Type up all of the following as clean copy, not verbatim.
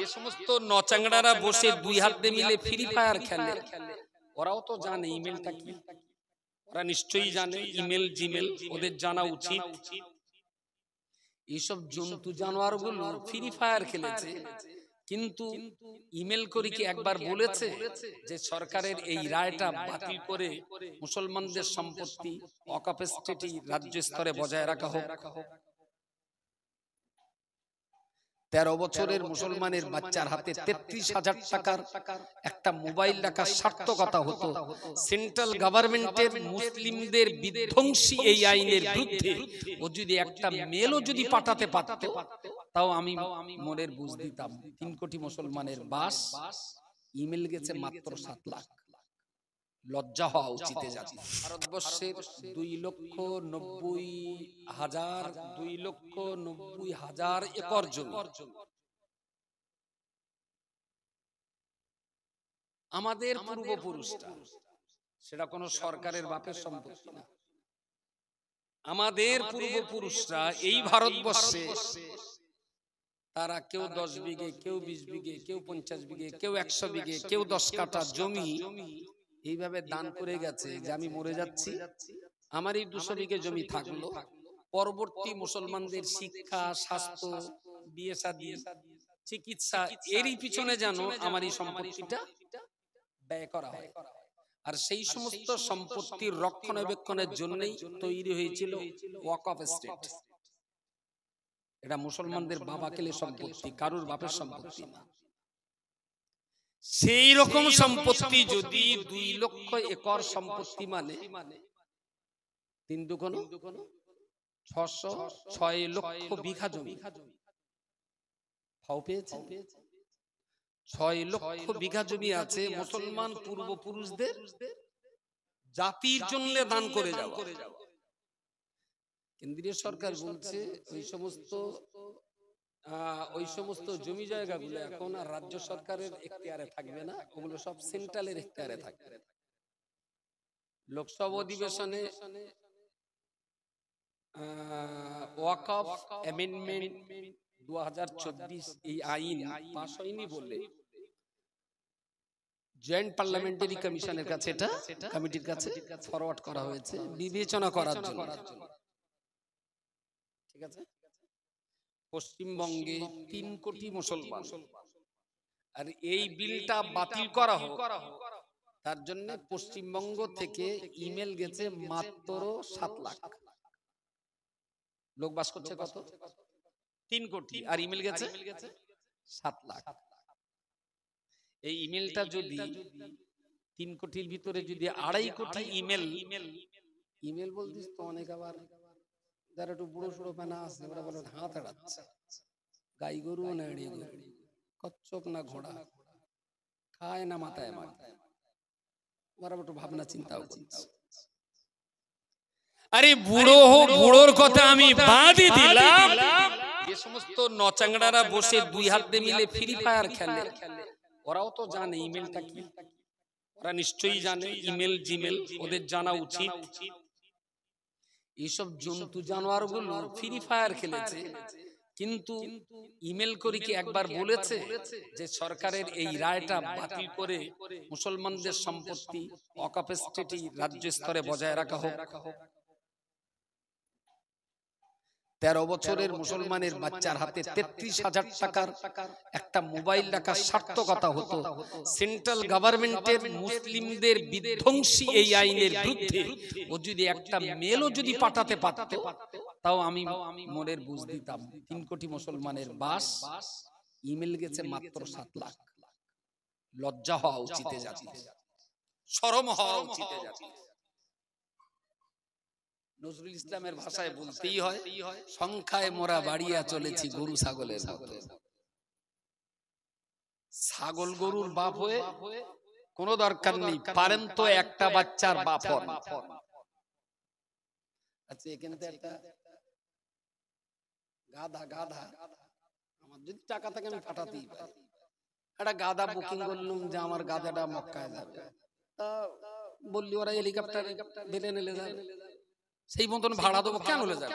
যে সমস্ত নচাংড়ারা বসে দুই হাত দিয়ে মিলে ফ্রি ফায়ার খেলে, ওরাও তো জানে ইমেলটা কি। ওরা নিশ্চয়ই জানে ইমেল জিমেল, ওদের জানা উচিত। এইসব জন্তু জানোয়ার গুলো ফ্রি ফায়ার খেলেছে, কিন্তু ইমেল করে কি একবার বলেছে যে সরকারের এই রায়টা বাতিল করে মুসলমানদের সম্পত্তি ওয়াকফ স্টেটি রাজ্য স্তরে বজায় রাখা হোক? 13 বছরের মুসলমানের বাচ্চার হাতে 33,000 টাকার একটা মোবাইল রাখার সার্থকতা হতো। সেন্ট্রাল গভর্নমেন্টের মুসলিমদের বিধ্বংসী এই আইনের বিরুদ্ধে ও যদি একটা মেলও যদি পাঠাতে পারত, তাও আমি মনের বুঝ দিতাম। 3 কোটি মুসলমানের বাস, ইমেল গেছে মাত্র 7 লাখ। লজ্জা হওয়া উচিত। ভারতবর্ষের 2,90,000 একর জমি আমাদের পূর্বপুরুষরা, সেটা কোনো সরকারের বাপের সম্পত্তি না। আমাদের পূর্বপুরুষরা এই ভারতবর্ষে তারা কেউ 10 বিঘে, কেউ 20 বিঘে, কেউ 50 বিঘে, কেউ 100 বিঘে, কেউ 10 কাঠা জমি এইভাবে দান করে গেছে যে আমি মরে যাচ্ছি, আমার এই 200 বিঘে জমি থাকলো, পরবর্তী মুসলমানদের শিক্ষা, স্বাস্থ্য, বিয়ে শাদী, চিকিৎসা এরই পিছনে যেন আমার এই সম্পত্তিটা ব্যয় করা হয়। আর সেই সমস্ত সম্পত্তির রক্ষণাবেক্ষণের জন্যই তৈরি হয়েছিল ওয়াকফ স্টেট। এটা মুসলমানদের বাবাকেলে সম্পত্তি, কারুর বাপের সম্পত্তি না। সেই রকম সম্পত্তি যদি 2 লক্ষ একর সম্পত্তি, মানে 3 দুগুণ 6 লক্ষ বিঘা জমি, ফাও পেয়েছে। 6 লক্ষ বিঘা জমি আছে মুসলমান পূর্বপুরুষদের জাতির জন্য দান করে যাওয়া। কেন্দ্রীয় সরকার বলছে ওই সমস্ত জমি জায়গাগুলো এখন আর রাজ্য সরকারের এখতিয়ারে থাকবে না, ওগুলো সব সেন্ট্রালের এখতিয়ারে থাকবে। লোকসভা অধিবেশনে ওয়াকফ অ্যামেন্ডমেন্ট 2024 এই আইন পাস হয়নি বলে জয়েন্ট পার্লামেন্টারি কমিশনের কাছে, এটা কমিটির কাছে ফরওয়ার্ড করা হয়েছে বিবেচনা করার জন্য। ঠিক আছে, পশ্চিমবঙ্গে 3 কোটি মুসলমান, আর এই বিলটা বাতিল করা হোক তার জন্য পশ্চিমবঙ্গ থেকে ইমেল গেছে মাত্র 7 লাখ। লোক বাস করছে কত? 3 কোটি, আর ইমেল গেছে 7 লাখ। এই ইমেলটা যদি 3 কোটির ভিতরে যদি 2.5 কোটি ইমেল বলতিস তো অনেক, আবার যারা একটু বুড়ো সুড়ো পেনা আছে ওরা বলে হাত এড়াচ্ছে, গাই গরু না এড়িয়ে গরু, কচ্ছপ না ঘোড়া, খায় না মাথায় মাথায়, ওরা একটু ভাবনা চিন্তাও করছে। আরে বুড়ো হোক, বুড়োর কথা আমি বাদই দিলাম। যে সমস্ত নচাংড়ারা বসে 2 হাত দিয়ে মিলে ফ্রি ফায়ার খেলে, ওরাও তো জানে ইমেলটা কি। ওরা নিশ্চয়ই জানে ইমেল জিমেল, ওদের জানা উচিত। এইসব জন্তু জানোয়ার গুলো ফ্রি ফায়ার খেলেছে, কিন্তু ইমেল করে কি একবার বলেছে যে সরকারের এই রায়টা বাতিল করে মুসলমানদের সম্পত্তি ওয়াকফ স্টেটি রাজ্য স্তরে বজায় রাখা হোক? 13 বছরের মুসলমানের বাচ্চার হাতে 33,000 টাকার একটা মোবাইল রাখার সার্থকতা হতো। সেন্ট্রাল গভর্নমেন্টের মুসলিমদের বিধ্বংসী এই আইনের বিরুদ্ধে ও যদি একটা মেলও যদি পাঠাতে পারত, তাও আমি মনের বুঝ দিতাম। 3 কোটি মুসলমানের বাস, ইমেল গেছে মাত্র 7 লাখ। লজ্জা হওয়া উচিত, শরম হওয়া উচিত। নজরুল ইসলামের ভাষায় বলতেই হয়, সংখ্যায় মোরা বাড়িয়া চলেছি গরু ছাগলের মতো। ছাগল গরুর বাপ হয়ে কোনো দরকার নেই, পারেন তো একটা বাচ্চার বাপ হন। আচ্ছা, এখানে তো একটা গাধা আমার যদি টাকা থাকে আমি পাঠাতেই পারি। একটা গাধা বুকিং করলাম যে আমার গাধাটা মক্কায় যাবে, তা বললি ওরা হেলিকপ্টার বেলে নিলে যাবে, সেই মতন ভাড়া দেবো, কেন যাবে?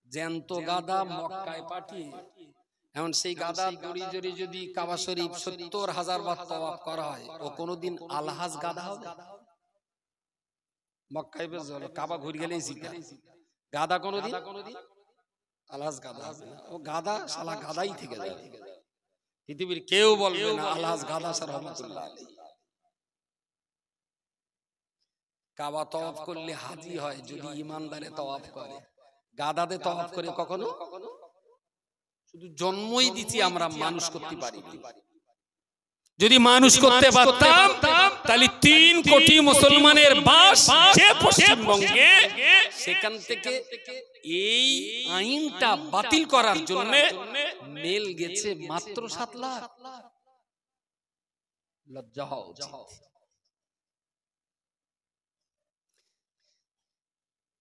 জ্যান্ত গাধা মক্কায় পাঠিয়ে এমন সেই গাদা দড়ি জড়ি যদি কাবা শরীফ ৭০,০০০ বার তওয়াফ করা হয়, ও কোনোদিন আলহাজ গাদা হবে? মক্কায় বেশ হলো, কাবা ঘুরে গেলেই জিতা। গাদা কোনোদিন আলহাজ গাদা হবে না, ও গাদা শালা গাদাই থেকে যাবে। পৃথিবীর কেউ বলবে না আলহাজ গাদা স্যার রহমাতুল্লাহ আলাইহি। কাবা তওয়াফ করলে হাজি হয় যদি ইমানদারে তওয়াফ করে। গাদাতে তওয়াফ করে কখনো শুধু জন্মই দিচ্ছি আমরা, মানুষ করতে পারিনি। যদি মানুষ করতে পারতাম তাহলে ৩ কোটি মুসলমানের বাস যে পশ্চিমবঙ্গে, সেখান থেকে এই আইনটা বাতিল করার জন্য মেল গেছে মাত্র ৭ লাখ। লজ্জা হওয়া উচিত।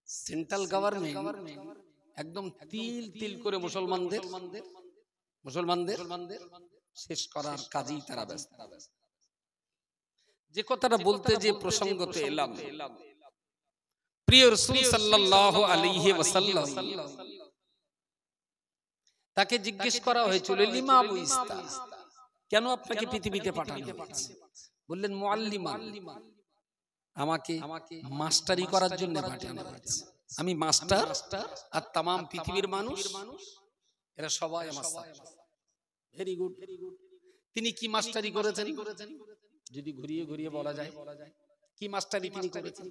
সেন্ট্রাল গভর্নমেন্ট একদম তিল তিল করে মুসলমানদের শেষ করার কাজেই তারা ব্যস্ত। যে কথাটা বলতে যে প্রসঙ্গতে এলাম, প্রিয় রাসূল সাল্লাল্লাহু আলাইহি ওয়াসাল্লাম তাকে জিজ্ঞেস করা হয়েছিল, লিমা বুইস্তা, কেন আপনাকে পৃথিবীতে পাঠানো হয়েছে? বললেন মুআল্লিমান, আমাকে মাস্টারি করার জন্য পাঠানো হয়েছে। আমি মাস্টার, আর তামাম পৃথিবীর মানুষ এরা সবাই আমার ছাত্র। Very good. তিনি কি মাস্টারি করেছেন যদি ঘুরিয়ে ঘুরিয়ে বলা যায়? কি মাস্টারি তিনি করেছেন?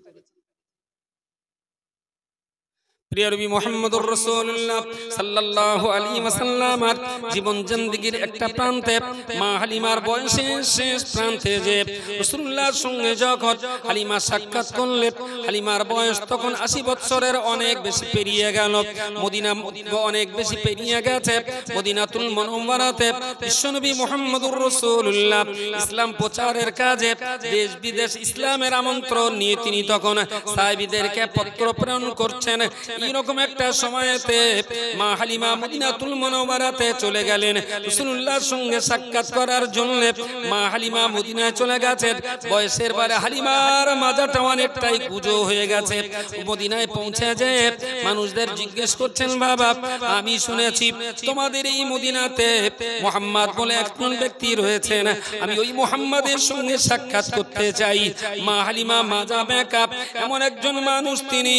প্রিয় নবী মুহাম্মদুর রাসূলুল্লাহ সাল্লাল্লাহু আলাইহি ওয়াসাল্লামের জীবন জিন্দেগীর একটা প্রান্তে, মা হালিমার বয়সের শেষ প্রান্তে যে রাসূলুল্লাহর সঙ্গে যখন হালিমা সাক্ষাৎ করলেন, হালিমার বয়স তখন ৮০ বছরের অনেক বেশি পেরিয়ে গেল। মদিনা অনেক বেশি পেরিয়ে গেছে। মদিনাতুল মুনাওয়ারাতে বিশ্বনবী মুহাম্মদুর রাসূলুল্লাহ ইসলাম প্রচারের কাজে দেশ বিদেশ ইসলামের আমন্ত্রণ নিয়ে তিনি তখন সাহাবীদেরকে পত্র প্রেরণ করছেন। এরকম একটা সময়তে মা হালিমা মদিনাতুল মুনাওয়ারাতে চলে গেলেন রাসূলুল্লাহর সঙ্গে সাক্ষাৎ করার জন্য। মা হালিমা মদিনায় চলে গেছেন। বয়সের বারে হালিমার মাজাটা অনেকটাই কুঁজো হয়ে গেছে। মদিনায় পৌঁছে যেয়ে মানুষদের জিজ্ঞেস করছেন, বাবা আমি শুনেছি তোমাদের এই মদিনাতে মুহাম্মদ বলে একজন ব্যক্তি রয়েছেন, আমি ওই মুহাম্মাদের সঙ্গে সাক্ষাৎ করতে চাই। মা হালিমা মাজা বেঁকা, এমন একজন মানুষ তিনি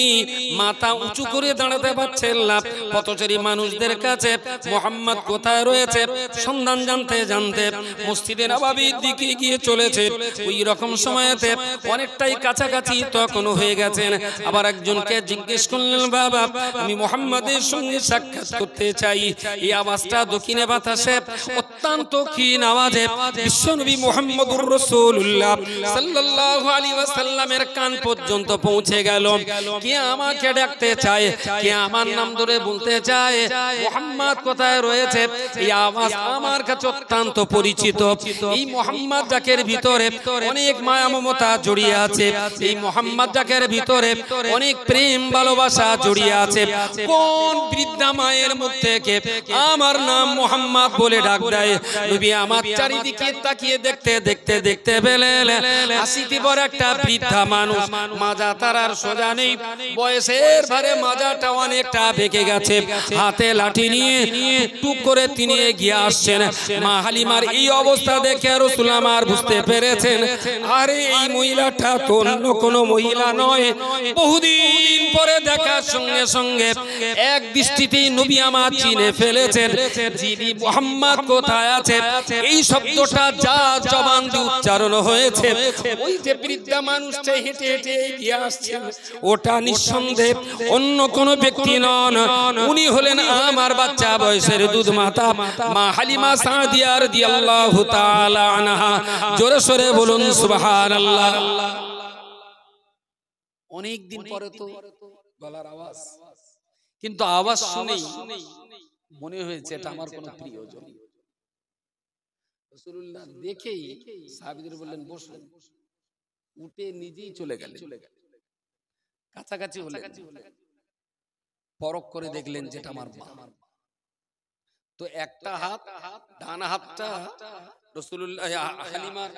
মাথা উঁচু করে দাঁড়াতে পারছেন না। পথচারী মানুষদের কাছে মুহাম্মদ কোথায় রয়েছে সন্ধান জানতে জানতে মসজিদে নববীর দিকে গিয়ে চলেছে। ওই রকম সময়তে অনেকটাই কাছাকাছি তখন হয়ে গেছেন। আবার একজনকে জিজ্ঞেস করলেন, বাবা আমি মুহাম্মাদের সঙ্গে সাক্ষাৎ করতে চাই। এই আওয়াজটা দক্ষিণে বাতাসে অত্যন্ত ক্ষীণ আওয়াজে বিশ্বনবী মুহাম্মদুর রাসূলুল্লাহ সাল্লাল্লাহু আলাইহি ওয়াসাল্লামের কান পর্যন্ত পৌঁছে গেল। কে আমাকে ডাকতে চায়, কে আমার নাম ধরে বলতে চায়, মুহাম্মদ কোথায় রয়েছে? এই আওয়াজ আমার কাছে অত্যন্ত পরিচিত। এই মুহাম্মদ জাকের ভিতরে অনেক মায়া মমতা জড়িয়ে আছে। এই মুহাম্মদ জাকের ভিতরে অনেক প্রেম ভালোবাসা জড়িয়ে আছে। কোন বৃদ্ধা মায়ের মুখ থেকে আমার নাম মুহাম্মদ বলে ডাক দেয়? নবী আমার চারিদিকে তাকিয়ে দেখতে দেখতে দেখতে পেলেন ৮০ বড় একটা বৃদ্ধা মানুষ, মাজা তারার সোজা নেই, বয়সের ভারে মাজাটা অনেকটা বেঁকে গেছে। হাতে লাঠি নিয়ে টুক করে তিনি এগিয়ে আসছেন। মা হালিমার এই অবস্থা দেখে রাসূল আমার বুঝতে পেরেছেন, আরে এই মহিলাটা তো অন্য কোনো মহিলা নয়। বহুদিন পরে দেখার সঙ্গে সঙ্গে এক দৃষ্টিতেই নবী আমার চিনে ফেলেছেন। যিনি মুহাম্মদ কোথায় আছে এই শব্দটা যা জবান দিয়ে উচ্চারণ হয়েছে, ওই যে বৃদ্ধা মানুষটা হেঁটে হেঁটে এগিয়ে আসছেন, ওটা নিঃসন্দেহে অন্য কোন ব্যক্তি নন, উনি হলেন আমার বাচ্চা বয়সের দুধ মাতা মা হালিমা সাদিয়া রাদিয়াল্লাহু তাআলা আনহা। জোরে সোরে বলুন সুবহানাল্লাহ। অনেক দিন পরে তো গলার আওয়াজ, কিন্তু আওয়াজ শুনেই মনে হয়েছে এটা আমার কোন প্রিয়জন। রাসূলুল্লাহ দেখেই সাহাবীদের বললেন বসুন, উঠে নিজেই চলে গেলেন। কাছাকাছি হলেন, পরখ করে দেখলেন যেটা আমার মা। তো একটা হাত, ডান হাতটা রাসূলুল্লাহ হালিমার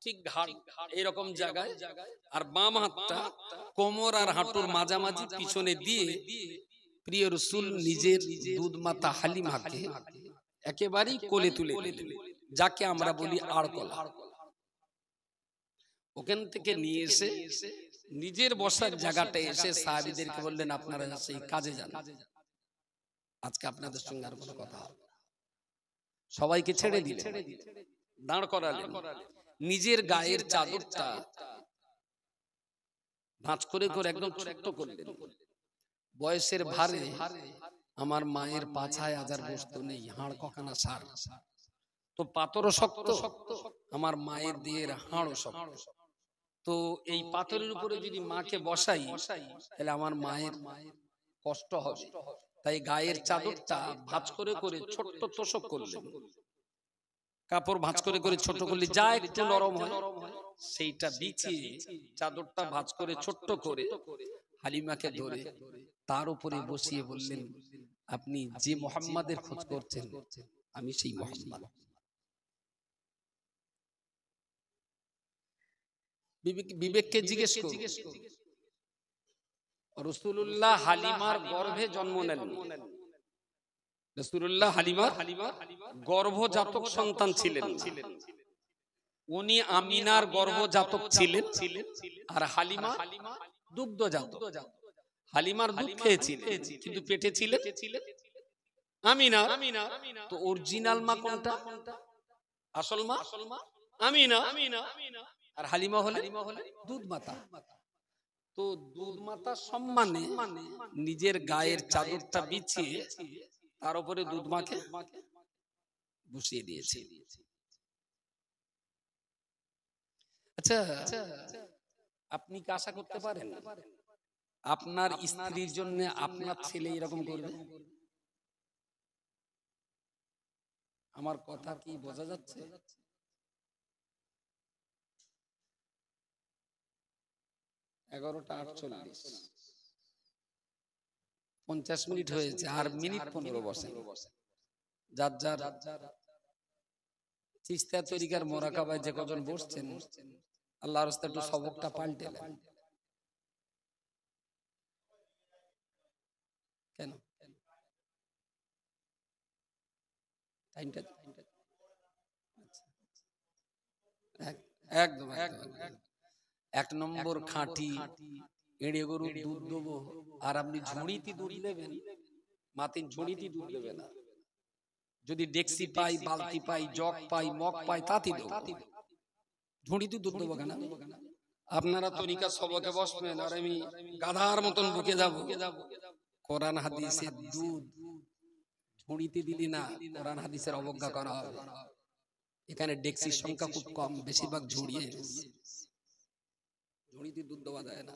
ঠিক ঘাড় এরকম জায়গায়, আর বাম হাতটা কোমর আর হাঁটুর মাঝামাঝি পিছনে দিয়ে প্রিয় রাসূল নিজের দুধ মাতা হালিমাকে একেবারেই কোলে তুলে নিলেন, যাকে আমরা বলি আড়কলা। ওখান থেকে নিয়ে এসে নিজের বসার জায়গাটা এসে সাহাবীদেরকে বললেন, আপনারা সেই কাজে যান, আজকে আপনাদের সঙ্গে আর কোনো কথা হবে না। সবাইকে ছেড়ে দিলেন, দাঁড় করালেন। নিজের গায়ের চাদরটা ভাঁজ করে করে একদম ছোট্ট করলেন। বয়সের ভারে আমার মায়ের পাছায় আজার গোস্ত নেই, হাড় কখানা সার, তো পাথরও শক্ত, আমার মায়ের দেহের হাড়ও শক্ত। তো এই পাথরের উপরে যদি মাকে বসাই তাহলে আমার মায়ের কষ্ট হবে, তাই গায়ের চাদরটা ভাঁজ করে করে ছোট্ট তোষক করলেন। কাপড় ভাঁজ করে করে ছোট করলে যা একটু নরম হয় সেইটা বিছিয়ে চাদরটা ভাঁজ করে ছোট্ট করে হালিমাকে ধরে তার উপরে বসিয়ে বললেন, আপনি যে মুহাম্মাদের খোঁজ করছেন আমি সেই মুহাম্মদ। বিবেককে জিজ্ঞেস করুন, রাসূলুল্লাহ হালিমার গর্ভে জন্ম নেন। রাসূলুল্লাহ হালিমার গর্ভজাতক সন্তান ছিলেন। উনি আমিনার গর্ভজাতক ছিলেন, আর হালিমা দুগ্ধজাতক। হালিমার দুধ খেয়েছিলেন কিন্তু পেটে ছিলেন আমিনা। তো অরিজিনাল মা কোনটা? আসল মা আমিনা, আর হালিমা হলে দুধ মাতা। তো দুধ মাতা সম্মানে নিজের গায়ের চাদরটা বিছিয়ে তার উপরে দুধ মাকে বসিয়ে দিয়েছে। আচ্ছা, আপনি কি আশা করতে পারেন আপনার স্ত্রীর জন্য আপনার ছেলে এরকম করবে? আমার কথা কি বোঝা যাচ্ছে? এগারোটা 48, 50 মিনিট হয়েছে, আর মিনিট 15 বসেন। যার যার চিস্তিয়া তরিকার মোরাকাবায় যে কজন বসছেন, আল্লাহর রাস্তায় একটু সবকটা পাল্টে নেন। কেন একদম এক নম্বর খাঁটি এড়ে গরুর দুধ দেবো, আর আপনি ঝুড়িতে দুধ নেবেন, মাতিন ঝুড়িতে দুধ দেবে না। যদি ডেক্সি পাই, বালতি পাই, জগ পাই, মগ পাই, তাতে দেবো। ঝুড়িতে দুধ দেবো কেন? আপনারা তরিকা সবকে বসবেন আর আমি গাধার মতন বুকে যাবো। কোরআন হাদিসের দুধ ঝুড়িতে দিলি না, কোরআন হাদিসের অবজ্ঞা করা হবে। এখানে ডেক্সির সংখ্যা খুব কম, বেশিরভাগ ঝুড়িয়ে, ঝুড়িতে দুধ দেওয়া যায় না।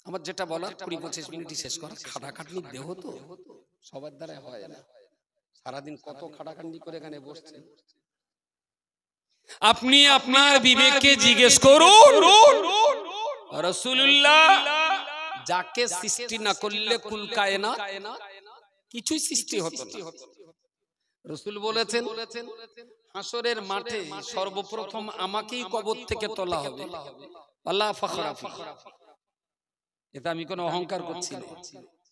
আমার যেটা বলার 20-25 মিনিটই শেষ করা। খাটাখাটনি দেহ তো সবার দ্বারা হয় না, সারাদিন কত খাটাখাটনি করে এখানে বসছেন। আপনি আপনার বিবেককে জিজ্ঞেস করুন, রাসূলুল্লাহ যাকে সৃষ্টি না করলে কুল কায়নাত কিছুই সৃষ্টি হতো না। রাসূল বলেছেন, হাসরের মাঠে সর্বপ্রথম আমাকেই কবর থেকে তোলা হবে। আল্লাহ ফাখরা ফি, এটা আমি কোনো অহংকার করছি না,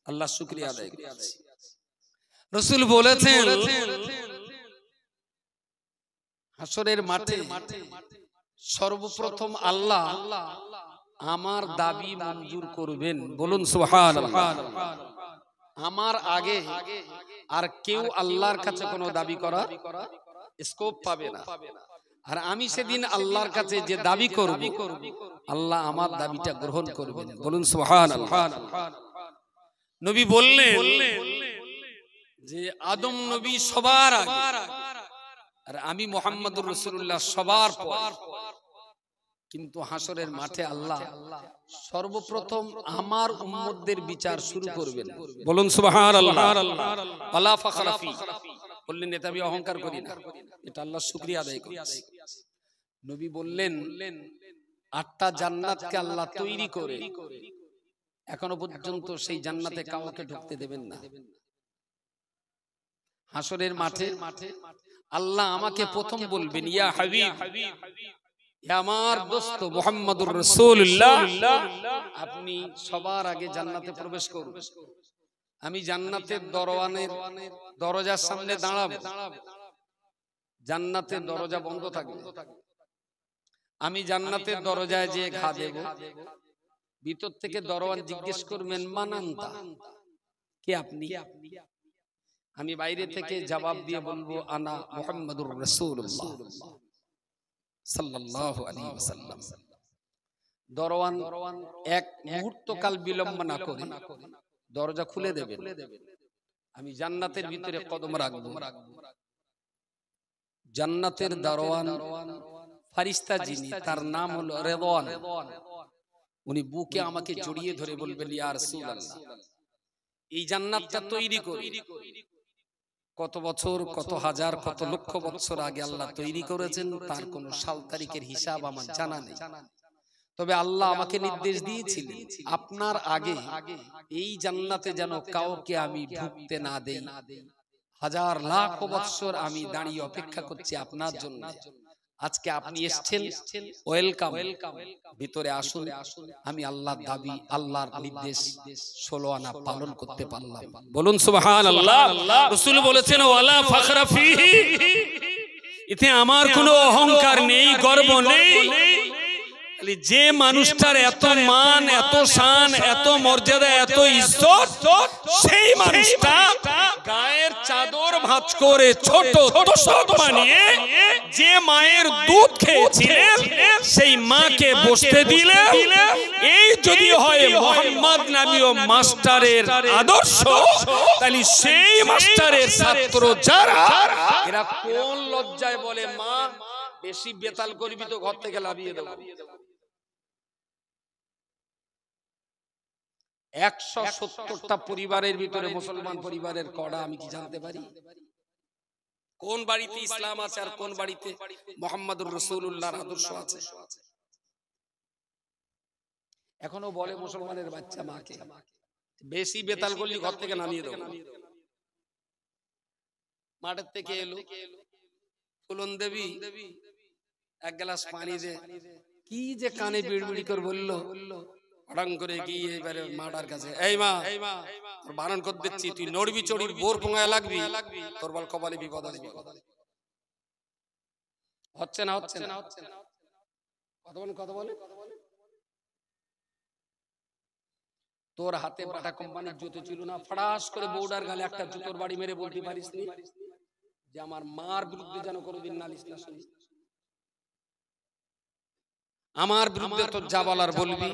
আল্লাহ শুকরিয়া আদায় করছি। রাসূল বলেছেন, হাসরের মাঠে সর্বপ্রথম আল্লাহ আমার দাবি মঞ্জুর করবেন। বলুন সুবহানাল্লাহ। আমার আগে আর কেউ আল্লাহর কাছে কোনো দাবি করার স্কোপ পাবে না। আর আমি সেদিন আল্লাহর কাছে যে দাবি করব, আল্লাহ আমার দাবিটা গ্রহণ করবেন। বলুন সুবহানাল্লাহ। নবী বললেন যে আদম নবী সবার আগে, আর আমি মুহাম্মদুর রাসূলুল্লাহ সবার পর। কিন্তু হাসরের মাঠে আল্লাহ সর্বপ্রথম আমার উম্মতদের বিচার শুরু করবেন। বলুন সুবহানাল্লাহ। আল্লাহ ফাখরা ফি বললেন, এটা আমি অহংকার করি না, এটা আল্লাহর শুকরিয়া আদায় করছি। নবী বললেন, 8টা জান্নাতকে আল্লাহ তৈরি করে এখনো পর্যন্ত সেই জান্নাতে কাউকে ঢুকতে দেবেন না। হাসরের মাঠে আল্লাহ আমাকে প্রথম বলবেন, ইয়া হাবিব, আমার দোস্ত মুহাম্মদুর রাসূলুল্লাহ, আপনি সবার আগে জান্নাতে প্রবেশ করুন। আমি জান্নাতের দরওয়ানের দরজার সামনে দাঁড়াবো, জান্নাতের দরজা বন্ধ থাকবে। আমি জান্নাতের দরজায় যে ঘা দেব, ভিতর থেকে দরওয়ান জিজ্ঞেস করবেন মান আনতা, কে আপনি? আমি বাইরে থেকে জবাব দিয়ে বলবো আনা মুহাম্মাদুর রাসূলুল্লাহ সাল্লাল্লাহু আলাইহি ওয়াসাল্লাম। দরওয়ান এক মুহূর্ত কাল বিলম্ব না করে দরজা খুলে দেবেন। আমি জান্নাতের ভিতরে কদম রাখবো। জান্নাতের দরওয়ান ফেরেশতা যিনি, তার নাম হলো রিদওয়ান। উনি বুকে আমাকে জড়িয়ে ধরে বলবেন ইয়া রাসূলুল্লাহ, এই জান্নাতটা তৈরি করে কত বছর, কত হাজার, কত লক্ষ বছর আগে আল্লাহ তৈরি করেছেন, তার কোন সাল তারিখের হিসাব আমার জানা নেই। তবে আল্লাহ আমাকে নির্দেশ দিয়েছিলেন আপনার আগে এই জান্নাতে যেন কাউকে আমি ঢুকতে না দেই। হাজার লাখ বছর আমি দাঁড়িয়ে অপেক্ষা করছি আপনার জন্য। আজকে আপনি এসেছেন, ওয়েলকাম, ভিতরে আসুন। আমি আল্লাহর দাবি, আল্লাহর নির্দেশ 16 আনা পালন করতে পারলাম। বলুন সুবহানাল্লাহ। রাসূল বলেছেন ওয়ালা ফাখরা ফিহি, এতে আমার কোনো অহংকার নেই, গর্ব নেই। যে মানুষটার এত মান, এত শান, এত মর্যাদা, এত ইজ্জত, সেই মানুষটা গায়ের চাদর ভাঁজ করে ছোট তোষক বানিয়ে যে মায়ের দুধ খেয়েছিলেন সেই মাকে বসতে দিলেন। এই যদি হয় মুহাম্মদ নবী ও মাস্টারের আদর্শ, তাহলে সেই মাস্টারের ছাত্র যারা, এরা কোন লজ্জায় বলে মা বেশি বেতাল করবি তো ঘর থেকে লাভিয়ে দেবো। 170টা পরিবারের ভিতরে মুসলমান পরিবারের কড়া আমি কি জানতে পারি? কোন বাড়িতে ইসলাম আছে আর কোন বাড়িতে মুহাম্মদুর রাসূলুল্লাহর আদর্শ আছে? এখনো বলে মুসলমানের বাচ্চা মাকে বেশি বেতাল করলি ঘর থেকে নামিয়ে দেবো। মাঠের থেকে এলো ফুলন দেবী, এক গ্লাস পানি দে, কি যে কানে বিড়বিড়ি করে বললো, হঠাৎ করে গিয়ে এবারে মাটার কাছে, এই মা তোর বারণ করে দিচ্ছি, তুই নড়বি চড়ির বোর পোঙায় লাগবি, তোর বল কপালে বিপদ আসবে। হচ্ছে না, হচ্ছে না, কথা বলে তোর হাতে বাটা কোম্পানির জুতো ছিল না, ফটাস করে বউডার গালে একটা জুতোর বাড়ি মেরে বলতে পারিস নি যে আমার মার বিরুদ্ধে যেন কোনোদিন নালিশ না শুনিস, আমার বিরুদ্ধে তোর যা বলার বলবি,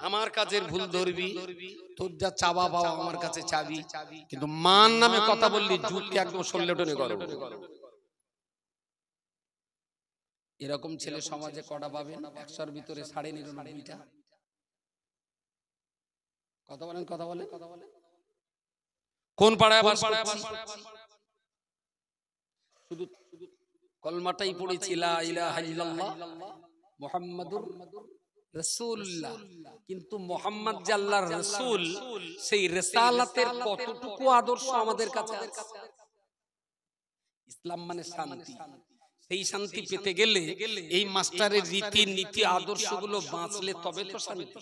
আমার কাজের ভুল ধরবি, তোর যা চাওয়া পাওয়া আমার কাছে চাবি, কিন্তু মান নামে কথা বললি জুতকে একদম সল্লে টেনে করো। এরকম ছেলে সমাজে কটা পাবেন? 100-র ভিতরে 99.5টা। কথা বলেন কোন পাড়ায় বাস করছি? শুধু কলমাটাই পড়েছি লা ইলাহা ইল্লাল্লাহ মুহাম্মাদুর রাসূলুল্লাহ, কিন্তু মুহাম্মদ যে আল্লাহর রাসূল, সেই রিসালাতের কতটুকু আদর্শ আমাদের কাছে আছে? ইসলাম মানে শান্তি, সেই শান্তি পেতে গেলে এই মাস্টারের রীতি নীতি আদর্শগুলো বাঁচলে তবে তো শান্তি।